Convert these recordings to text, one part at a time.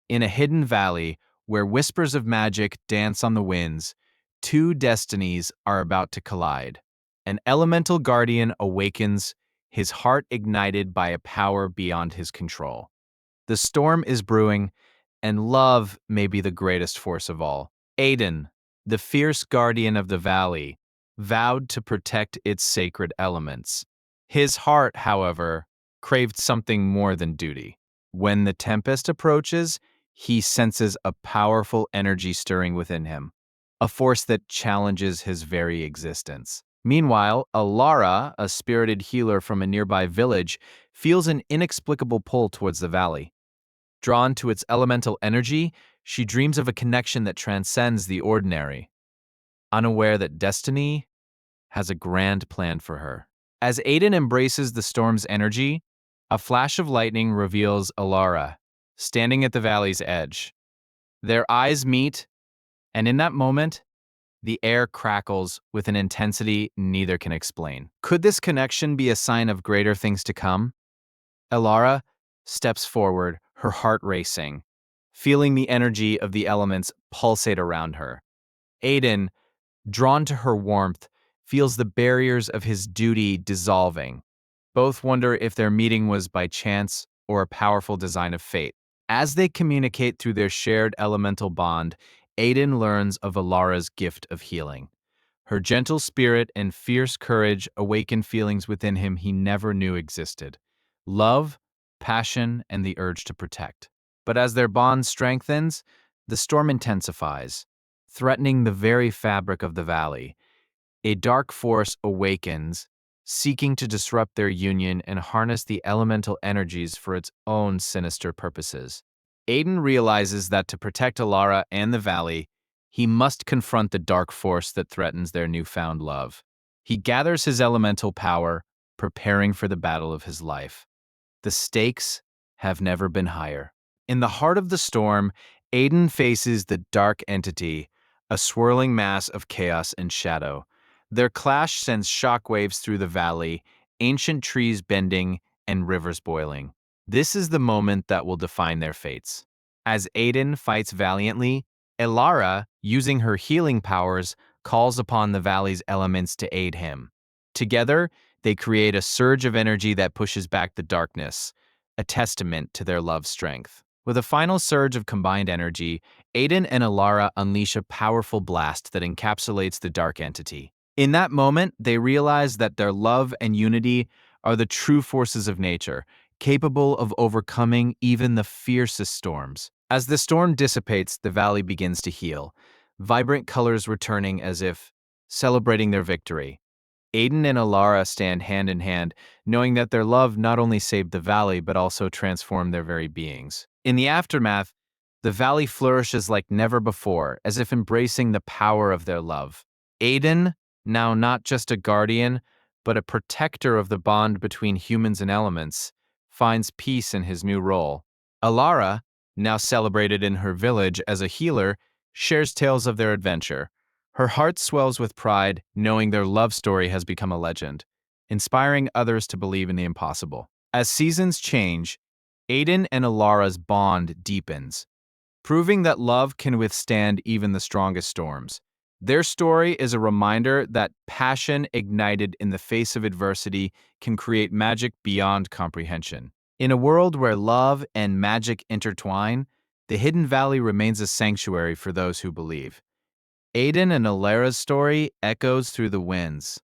In a hidden valley where whispers of magic dance on the winds, two destinies are about to collide. An elemental guardian awakens, his heart ignited by a power beyond his control. The storm is brewing, and love may be the greatest force of all. Aiden, the fierce guardian of the valley, vowed to protect its sacred elements. His heart, however, craved something more than duty. When the tempest approaches, he senses a powerful energy stirring within him, a force that challenges his very existence. Meanwhile, Alara, a spirited healer from a nearby village, feels an inexplicable pull towards the valley. Drawn to its elemental energy, she dreams of a connection that transcends the ordinary, unaware that destiny has a grand plan for her. As Aiden embraces the storm's energy, a flash of lightning reveals Alara, standing at the valley's edge. Their eyes meet, and in that moment, the air crackles with an intensity neither can explain. Could this connection be a sign of greater things to come? Alara steps forward, her heart racing, feeling the energy of the elements pulsate around her. Aiden, drawn to her warmth, feels the barriers of his duty dissolving. Both wonder if their meeting was by chance or a powerful design of fate. As they communicate through their shared elemental bond, Aiden learns of Alara's gift of healing. Her gentle spirit and fierce courage awaken feelings within him he never knew existed: love, passion, and the urge to protect. But as their bond strengthens, the storm intensifies, threatening the very fabric of the valley. A dark force awakens, seeking to disrupt their union and harness the elemental energies for its own sinister purposes. Aiden realizes that to protect Alara and the valley, he must confront the dark force that threatens their newfound love. He gathers his elemental power, preparing for the battle of his life. The stakes have never been higher. In the heart of the storm, Aiden faces the dark entity, a swirling mass of chaos and shadow. Their clash sends shockwaves through the valley, ancient trees bending and rivers boiling. This is the moment that will define their fates. As Aiden fights valiantly, Elara, using her healing powers, calls upon the valley's elements to aid him. Together, they create a surge of energy that pushes back the darkness, a testament to their love's strength. With a final surge of combined energy, Aiden and Alara unleash a powerful blast that encapsulates the dark entity. In that moment, they realize that their love and unity are the true forces of nature, capable of overcoming even the fiercest storms. As the storm dissipates, the valley begins to heal, vibrant colors returning as if celebrating their victory. Aiden and Alara stand hand in hand, knowing that their love not only saved the valley but also transformed their very beings. In the aftermath, the valley flourishes like never before, as if embracing the power of their love. Aiden, now not just a guardian, but a protector of the bond between humans and elements, finds peace in his new role. Alara, now celebrated in her village as a healer, shares tales of their adventure. Her heart swells with pride, knowing their love story has become a legend, inspiring others to believe in the impossible. As seasons change, Aiden and Alara's bond deepens, proving that love can withstand even the strongest storms. Their story is a reminder that passion ignited in the face of adversity can create magic beyond comprehension. In a world where love and magic intertwine, the Hidden Valley remains a sanctuary for those who believe. Aiden and Alara's story echoes through the winds,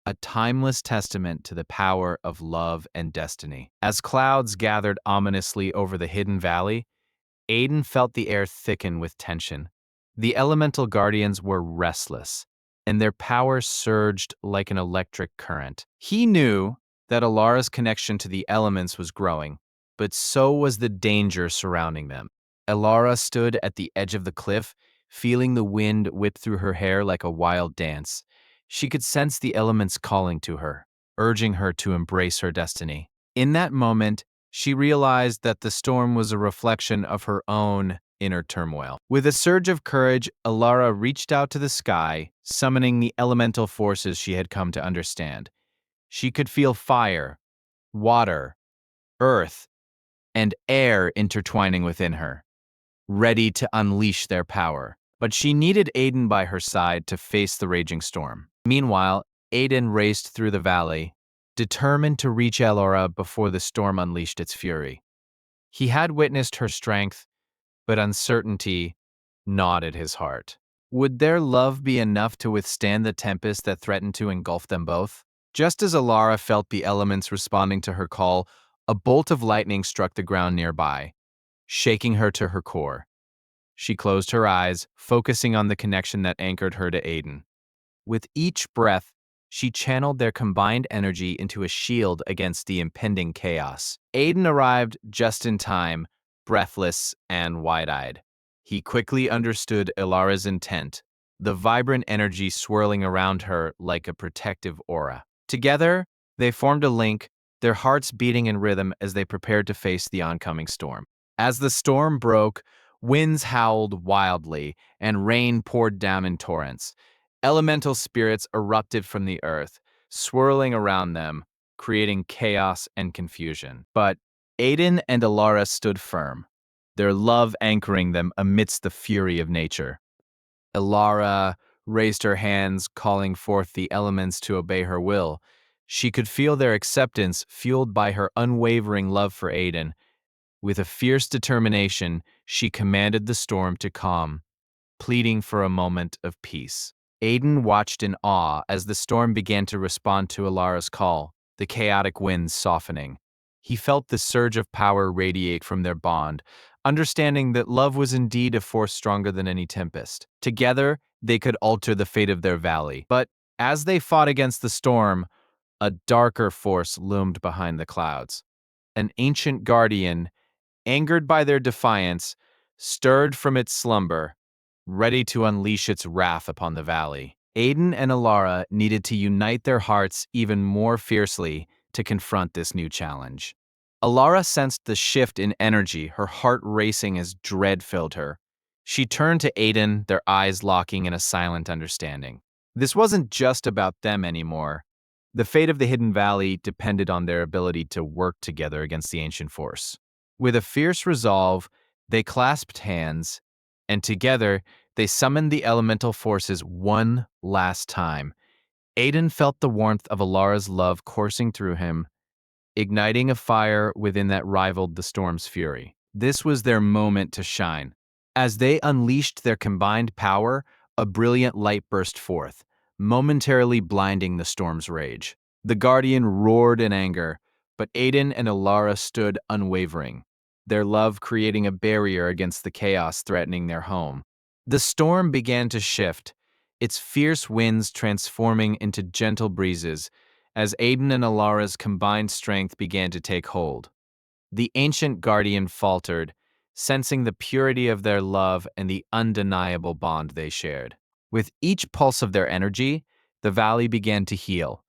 a timeless testament to the power of love and destiny. As clouds gathered ominously over the Hidden Valley, Aiden felt the air thicken with tension. The elemental guardians were restless, and their power surged like an electric current. He knew that Alara's connection to the elements was growing, but so was the danger surrounding them. Alara stood at the edge of the cliff, feeling the wind whip through her hair like a wild dance. She could sense the elements calling to her, urging her to embrace her destiny. In that moment, she realized that the storm was a reflection of her own inner turmoil. With a surge of courage, Alara reached out to the sky, summoning the elemental forces she had come to understand. She could feel fire, water, earth, and air intertwining within her. ready to unleash their power. But she needed Aiden by her side to face the raging storm. Meanwhile, Aiden raced through the valley, determined to reach Elora before the storm unleashed its fury. He had witnessed her strength, but uncertainty gnawed at his heart. Would their love be enough to withstand the tempest that threatened to engulf them both? Just as Alara felt the elements responding to her call, a bolt of lightning struck the ground nearby, shaking her to her core. She closed her eyes, focusing on the connection that anchored her to Aiden. With each breath, she channeled their combined energy into a shield against the impending chaos. Aiden arrived just in time, breathless and wide-eyed. He quickly understood Ilara's intent, the vibrant energy swirling around her like a protective aura. Together, they formed a link, their hearts beating in rhythm as they prepared to face the oncoming storm. As the storm broke, winds howled wildly, and rain poured down in torrents. Elemental spirits erupted from the earth, swirling around them, creating chaos and confusion. But Aiden and Alara stood firm, their love anchoring them amidst the fury of nature. Alara raised her hands, calling forth the elements to obey her will. She could feel their acceptance, fueled by her unwavering love for Aiden. With a fierce determination, she commanded the storm to calm, pleading for a moment of peace. Aiden watched in awe as the storm began to respond to Alara's call, the chaotic winds softening. He felt the surge of power radiate from their bond, understanding that love was indeed a force stronger than any tempest. Together, they could alter the fate of their valley. But as they fought against the storm, a darker force loomed behind the clouds. An ancient guardian, angered by their defiance, stirred from its slumber, ready to unleash its wrath upon the valley. Aiden and Alara needed to unite their hearts even more fiercely to confront this new challenge. Alara sensed the shift in energy, her heart racing as dread filled her. She turned to Aiden, their eyes locking in a silent understanding. This wasn't just about them anymore. The fate of the Hidden Valley depended on their ability to work together against the ancient force. With a fierce resolve, they clasped hands, and together they summoned the elemental forces one last time. Aiden felt the warmth of Alara's love coursing through him, igniting a fire within that rivaled the storm's fury. This was their moment to shine. As they unleashed their combined power, a brilliant light burst forth, momentarily blinding the storm's rage. The Guardian roared in anger, but Aiden and Alara stood unwavering, their love creating a barrier against the chaos threatening their home. The storm began to shift, its fierce winds transforming into gentle breezes as Aiden and Alara's combined strength began to take hold. The ancient guardian faltered, sensing the purity of their love and the undeniable bond they shared. With each pulse of their energy, the valley began to heal.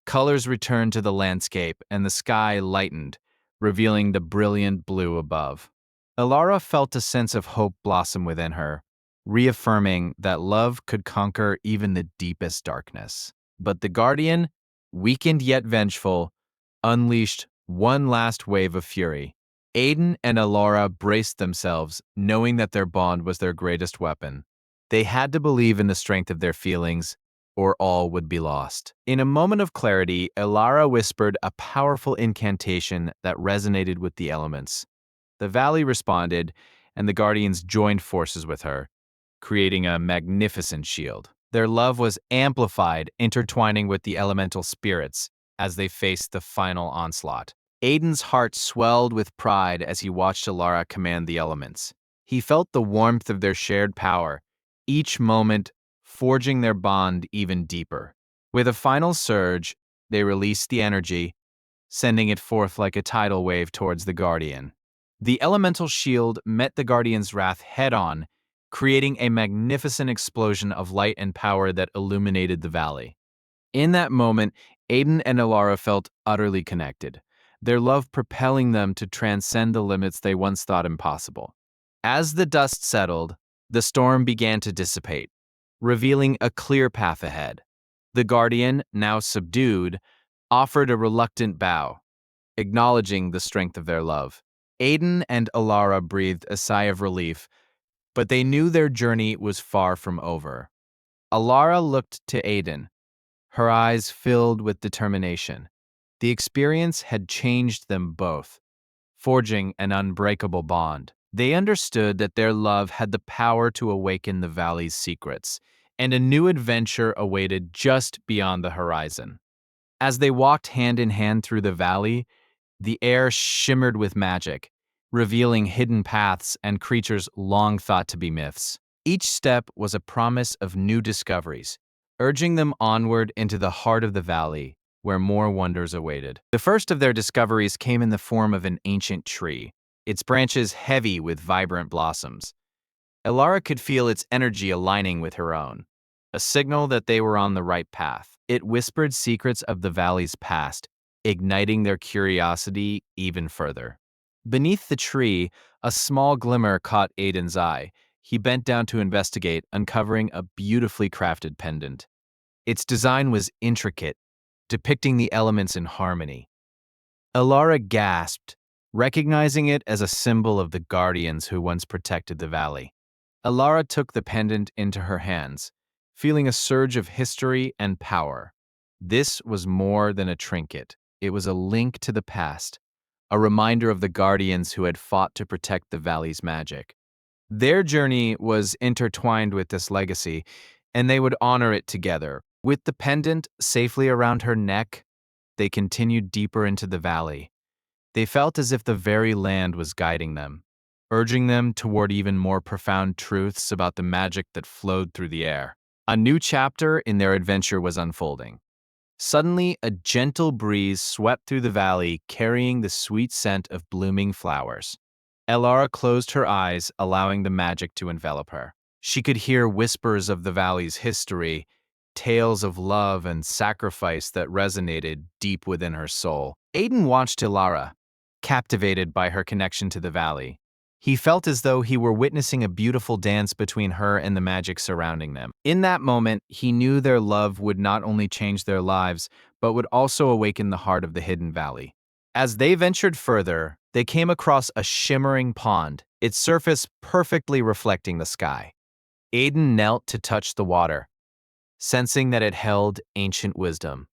Colors returned to the landscape, and the sky lightened, revealing the brilliant blue above. Alara felt a sense of hope blossom within her, reaffirming that love could conquer even the deepest darkness. But the Guardian, weakened yet vengeful, unleashed one last wave of fury. Aiden and Alara braced themselves, knowing that their bond was their greatest weapon. They had to believe in the strength of their feelings, or all would be lost. In a moment of clarity, Alara whispered a powerful incantation that resonated with the elements. The valley responded, and the Guardians joined forces with her, creating a magnificent shield. Their love was amplified, intertwining with the elemental spirits as they faced the final onslaught. Aiden's heart swelled with pride as he watched Alara command the elements. He felt the warmth of their shared power, each moment forging their bond even deeper. With a final surge, they released the energy, sending it forth like a tidal wave towards the Guardian. The elemental shield met the Guardian's wrath head-on, creating a magnificent explosion of light and power that illuminated the valley. In that moment, Aiden and Alara felt utterly connected, their love propelling them to transcend the limits they once thought impossible. As the dust settled, the storm began to dissipate, revealing a clear path ahead. The Guardian, now subdued, offered a reluctant bow, acknowledging the strength of their love. Aiden and Alara breathed a sigh of relief, but they knew their journey was far from over. Alara looked to Aiden, her eyes filled with determination. The experience had changed them both, forging an unbreakable bond. They understood that their love had the power to awaken the valley's secrets, and a new adventure awaited just beyond the horizon. As they walked hand in hand through the valley, the air shimmered with magic, revealing hidden paths and creatures long thought to be myths. Each step was a promise of new discoveries, urging them onward into the heart of the valley, where more wonders awaited. The first of their discoveries came in the form of an ancient tree, its branches heavy with vibrant blossoms. Elara could feel its energy aligning with her own, a signal that they were on the right path. It whispered secrets of the valley's past, igniting their curiosity even further. Beneath the tree, a small glimmer caught Aiden's eye. He bent down to investigate, uncovering a beautifully crafted pendant. Its design was intricate, depicting the elements in harmony. Elara gasped, recognizing it as a symbol of the guardians who once protected the valley. Elara took the pendant into her hands, feeling a surge of history and power. This was more than a trinket. It was a link to the past, a reminder of the guardians who had fought to protect the valley's magic. Their journey was intertwined with this legacy, and they would honor it together. With the pendant safely around her neck, they continued deeper into the valley. They felt as if the very land was guiding them, urging them toward even more profound truths about the magic that flowed through the air. A new chapter in their adventure was unfolding. Suddenly, a gentle breeze swept through the valley, carrying the sweet scent of blooming flowers. Elara closed her eyes, allowing the magic to envelop her. She could hear whispers of the valley's history, tales of love and sacrifice that resonated deep within her soul. Aiden watched Elara, captivated by her connection to the valley. He felt as though he were witnessing a beautiful dance between her and the magic surrounding them. In that moment, he knew their love would not only change their lives, but would also awaken the heart of the hidden valley. As they ventured further, they came across a shimmering pond, its surface perfectly reflecting the sky. Aiden knelt to touch the water, sensing that it held ancient wisdom.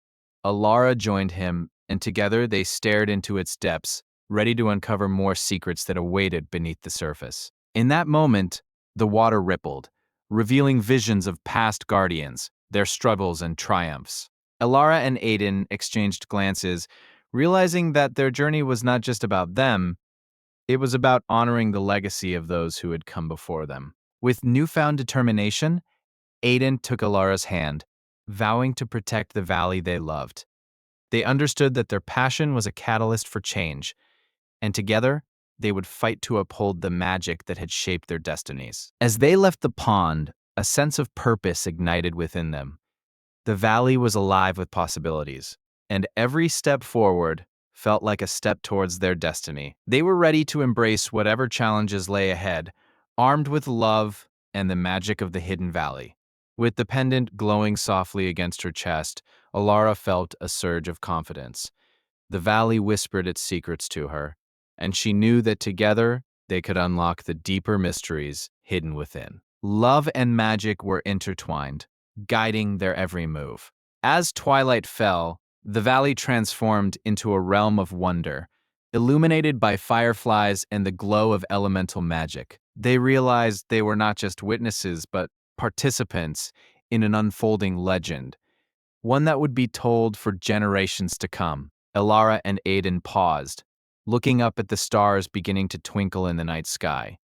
Alara joined him, and together they stared into its depths, ready to uncover more secrets that awaited beneath the surface. In that moment, the water rippled, revealing visions of past guardians, their struggles and triumphs. Elara and Aiden exchanged glances, realizing that their journey was not just about them, it was about honoring the legacy of those who had come before them. With newfound determination, Aiden took Alara's hand, vowing to protect the valley they loved. They understood that their passion was a catalyst for change, and together, they would fight to uphold the magic that had shaped their destinies. As they left the pond, a sense of purpose ignited within them. The valley was alive with possibilities, and every step forward felt like a step towards their destiny. They were ready to embrace whatever challenges lay ahead, armed with love and the magic of the hidden valley. With the pendant glowing softly against her chest, Alara felt a surge of confidence. The valley whispered its secrets to her, and she knew that together they could unlock the deeper mysteries hidden within. Love and magic were intertwined, guiding their every move. As twilight fell, the valley transformed into a realm of wonder, illuminated by fireflies and the glow of elemental magic. They realized they were not just witnesses, but participants in an unfolding legend, one that would be told for generations to come. Elara and Aiden paused, looking up at the stars beginning to twinkle in the night sky.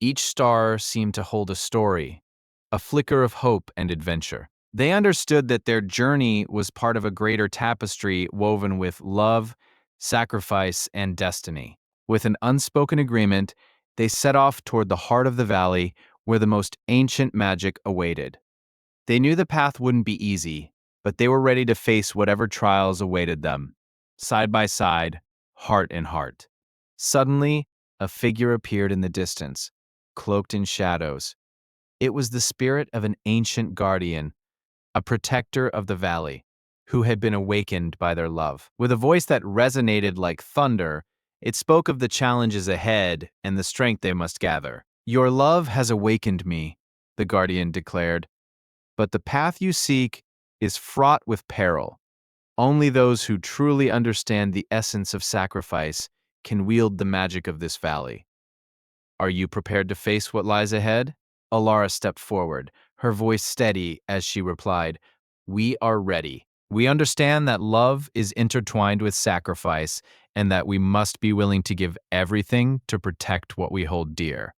Each star seemed to hold a story, a flicker of hope and adventure. They understood that their journey was part of a greater tapestry woven with love, sacrifice, and destiny. With an unspoken agreement, they set off toward the heart of the valley where the most ancient magic awaited. They knew the path wouldn't be easy, but they were ready to face whatever trials awaited them, side by side, heart in heart. Suddenly, a figure appeared in the distance, cloaked in shadows. It was the spirit of an ancient guardian, a protector of the valley, who had been awakened by their love. With a voice that resonated like thunder, It spoke of the challenges ahead and the strength they must gather. "Your love has awakened me," the guardian declared, "but the path you seek is fraught with peril. Only those who truly understand the essence of sacrifice can wield the magic of this valley. Are you prepared to face what lies ahead?" Alara stepped forward, her voice steady as she replied, "We are ready. We understand that love is intertwined with sacrifice and that we must be willing to give everything to protect what we hold dear."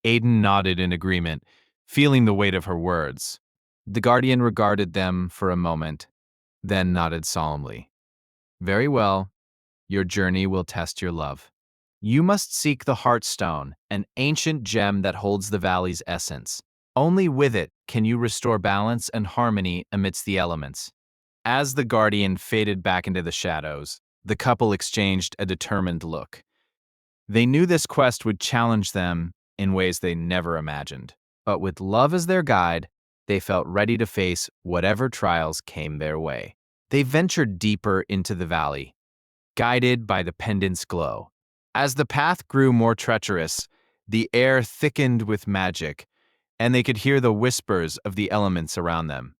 Aiden nodded in agreement, feeling the weight of her words. The guardian regarded them for a moment, then nodded solemnly. "Very well. Your journey will test your love. You must seek the Heartstone, an ancient gem that holds the valley's essence. Only with it can you restore balance and harmony amidst the elements." As the guardian faded back into the shadows, the couple exchanged a determined look. They knew this quest would challenge them in ways they never imagined. But with love as their guide, they felt ready to face whatever trials came their way. They ventured deeper into the valley, guided by the pendant's glow. As the path grew more treacherous, the air thickened with magic, and they could hear the whispers of the elements around them,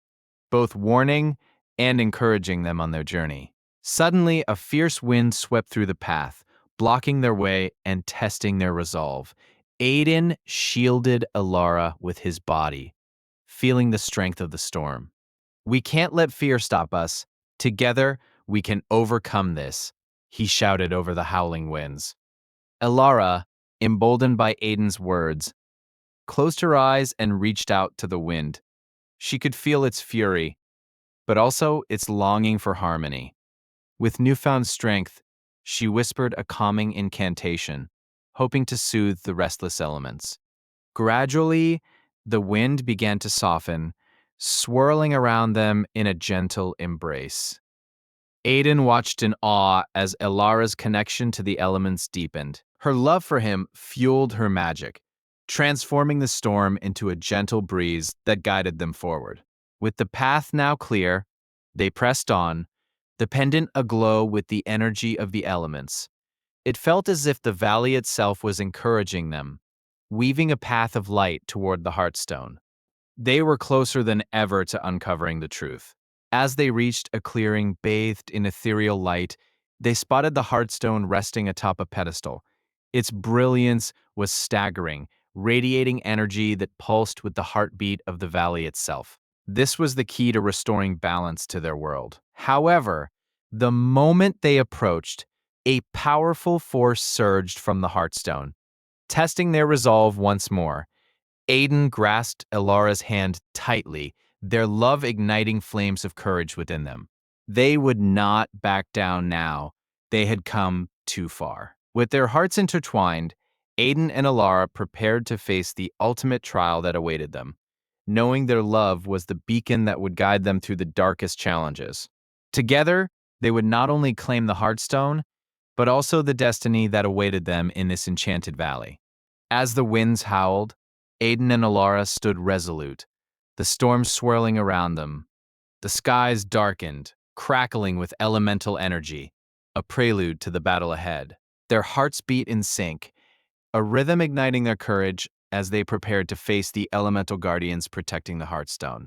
both warning and encouraging them on their journey. Suddenly, a fierce wind swept through the path, blocking their way and testing their resolve. Aiden shielded Alara with his body, feeling the strength of the storm. "We can't let fear stop us. Together, we can overcome this," he shouted over the howling winds. Alara, emboldened by Aiden's words, closed her eyes and reached out to the wind. She could feel its fury, but also its longing for harmony. With newfound strength, she whispered a calming incantation, hoping to soothe the restless elements. Gradually, the wind began to soften, swirling around them in a gentle embrace. Aiden watched in awe as Elara's connection to the elements deepened. Her love for him fueled her magic, transforming the storm into a gentle breeze that guided them forward. With the path now clear, they pressed on, the pendant aglow with the energy of the elements. It felt as if the valley itself was encouraging them, weaving a path of light toward the Heartstone. They were closer than ever to uncovering the truth. As they reached a clearing bathed in ethereal light, they spotted the Heartstone resting atop a pedestal. Its brilliance was staggering, radiating energy that pulsed with the heartbeat of the valley itself. This was the key to restoring balance to their world. However, the moment they approached, a powerful force surged from the Heartstone, testing their resolve once more. Aiden grasped Elara's hand tightly, their love igniting flames of courage within them. They would not back down now. They had come too far. With their hearts intertwined, Aiden and Alara prepared to face the ultimate trial that awaited them, knowing their love was the beacon that would guide them through the darkest challenges. Together, they would not only claim the Heartstone, but also the destiny that awaited them in this enchanted valley. As the winds howled, Aiden and Alara stood resolute, the storm swirling around them. The skies darkened, crackling with elemental energy, a prelude to the battle ahead. Their hearts beat in sync, a rhythm igniting their courage as they prepared to face the elemental guardians protecting the Heartstone.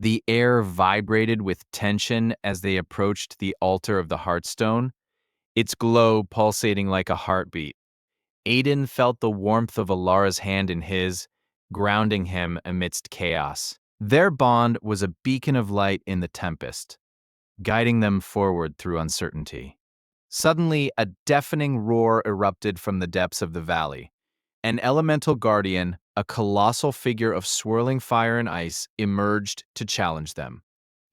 The air vibrated with tension as they approached the altar of the Heartstone, its glow pulsating like a heartbeat. Aiden felt the warmth of Alara's hand in his, grounding him amidst chaos. Their bond was a beacon of light in the tempest, guiding them forward through uncertainty. Suddenly, a deafening roar erupted from the depths of the valley. An elemental guardian, a colossal figure of swirling fire and ice, emerged to challenge them.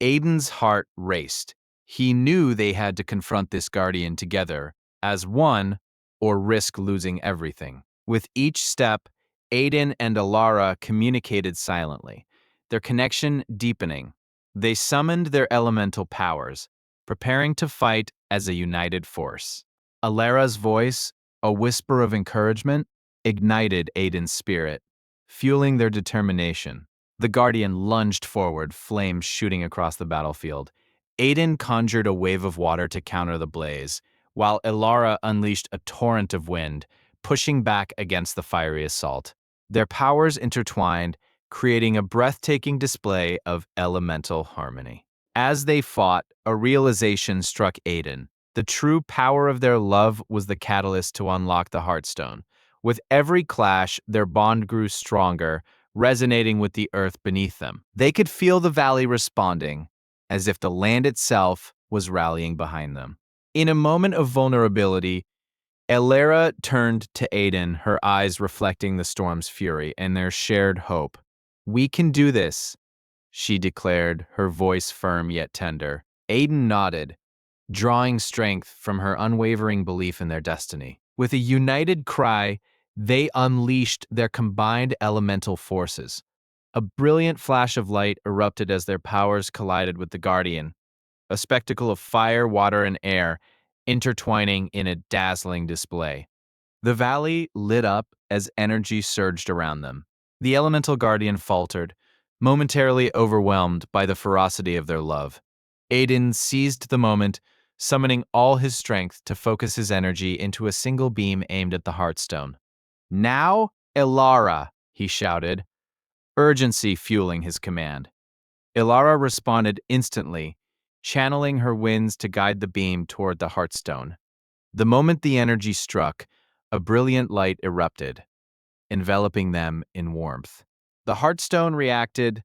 Aiden's heart raced. He knew they had to confront this guardian together, as one, or risk losing everything. With each step, Aiden and Alara communicated silently, their connection deepening. They summoned their elemental powers, preparing to fight as a united force. Alara's voice, a whisper of encouragement, ignited Aiden's spirit, fueling their determination. The Guardian lunged forward, flames shooting across the battlefield. Aiden conjured a wave of water to counter the blaze, while Elara unleashed a torrent of wind, pushing back against the fiery assault. Their powers intertwined, creating a breathtaking display of elemental harmony. As they fought, a realization struck Aiden. The true power of their love was the catalyst to unlock the Heartstone. With every clash, their bond grew stronger, resonating with the earth beneath them. They could feel the valley responding, as if the land itself was rallying behind them. In a moment of vulnerability, Elara turned to Aiden, her eyes reflecting the storm's fury and their shared hope. "We can do this," she declared, her voice firm yet tender. Aiden nodded, drawing strength from her unwavering belief in their destiny. With a united cry, they unleashed their combined elemental forces. A brilliant flash of light erupted as their powers collided with the Guardian, a spectacle of fire, water, and air intertwining in a dazzling display. The valley lit up as energy surged around them. The elemental guardian faltered, momentarily overwhelmed by the ferocity of their love. Aiden seized the moment, summoning all his strength to focus his energy into a single beam aimed at the Heartstone. "Now, Elara!" he shouted, urgency fueling his command. Elara responded instantly, channeling her winds to guide the beam toward the Heartstone. The moment the energy struck, a brilliant light erupted, enveloping them in warmth. The Heartstone reacted,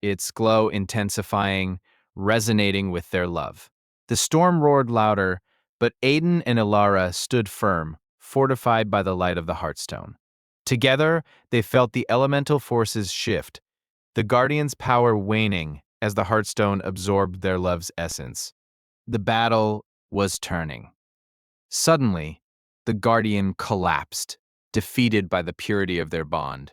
its glow intensifying, resonating with their love. The storm roared louder, but Aiden and Elara stood firm, fortified by the light of the Heartstone. Together, they felt the elemental forces shift, the Guardian's power waning as the Heartstone absorbed their love's essence. The battle was turning. Suddenly, the Guardian collapsed, defeated by the purity of their bond.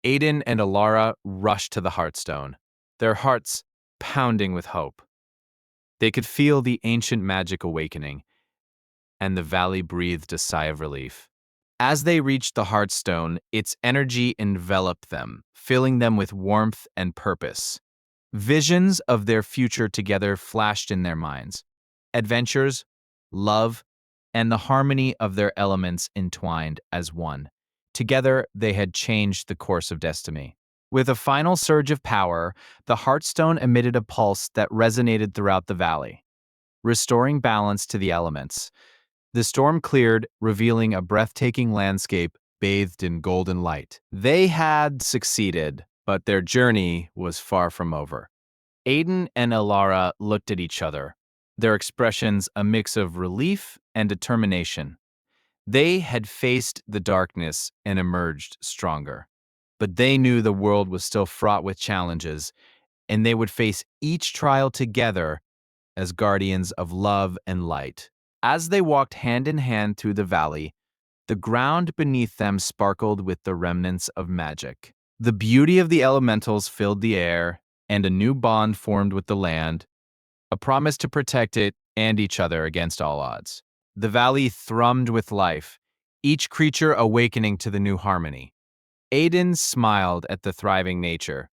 Aiden and Elara rushed to the Heartstone, their hearts pounding with hope. They could feel the ancient magic awakening, and the valley breathed a sigh of relief. As they reached the Heartstone, its energy enveloped them, filling them with warmth and purpose. Visions of their future together flashed in their minds. Adventures, love, and the harmony of their elements entwined as one. Together, they had changed the course of destiny. With a final surge of power, the Heartstone emitted a pulse that resonated throughout the valley, restoring balance to the elements. The storm cleared, revealing a breathtaking landscape bathed in golden light. They had succeeded, but their journey was far from over. Aiden and Elara looked at each other, their expressions a mix of relief and determination. They had faced the darkness and emerged stronger. But they knew the world was still fraught with challenges, and they would face each trial together as guardians of love and light. As they walked hand in hand through the valley, the ground beneath them sparkled with the remnants of magic. The beauty of the elementals filled the air, and a new bond formed with the land, a promise to protect it and each other against all odds. The valley thrummed with life, each creature awakening to the new harmony. Aiden smiled at the thriving nature,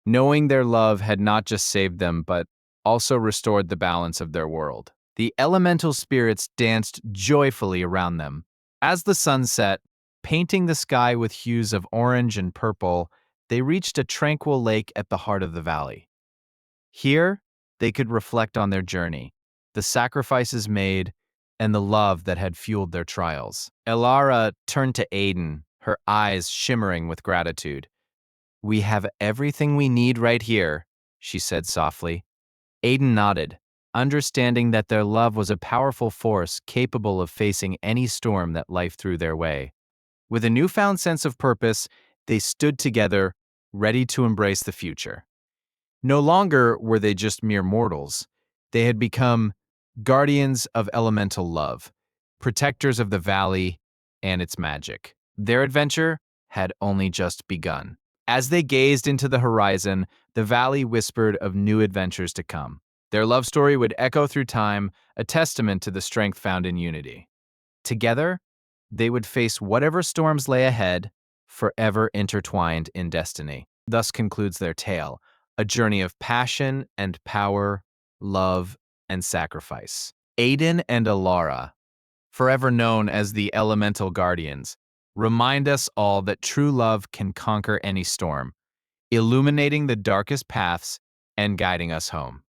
knowing their love had not just saved them but also restored the balance of their world. The elemental spirits danced joyfully around them. As the sun set, painting the sky with hues of orange and purple, they reached a tranquil lake at the heart of the valley. Here, they could reflect on their journey, the sacrifices made, and the love that had fueled their trials. Elara turned to Aiden, her eyes shimmering with gratitude. "We have everything we need right here," she said softly. Aiden nodded, understanding that their love was a powerful force capable of facing any storm that life threw their way. With a newfound sense of purpose, they stood together, ready to embrace the future. No longer were they just mere mortals. They had become guardians of elemental love, protectors of the valley and its magic. Their adventure had only just begun. As they gazed into the horizon, the valley whispered of new adventures to come. Their love story would echo through time, a testament to the strength found in unity. Together, they would face whatever storms lay ahead, forever intertwined in destiny. Thus concludes their tale, a journey of passion and power, love and sacrifice. Aiden and Alara, forever known as the Elemental Guardians, remind us all that true love can conquer any storm, illuminating the darkest paths and guiding us home.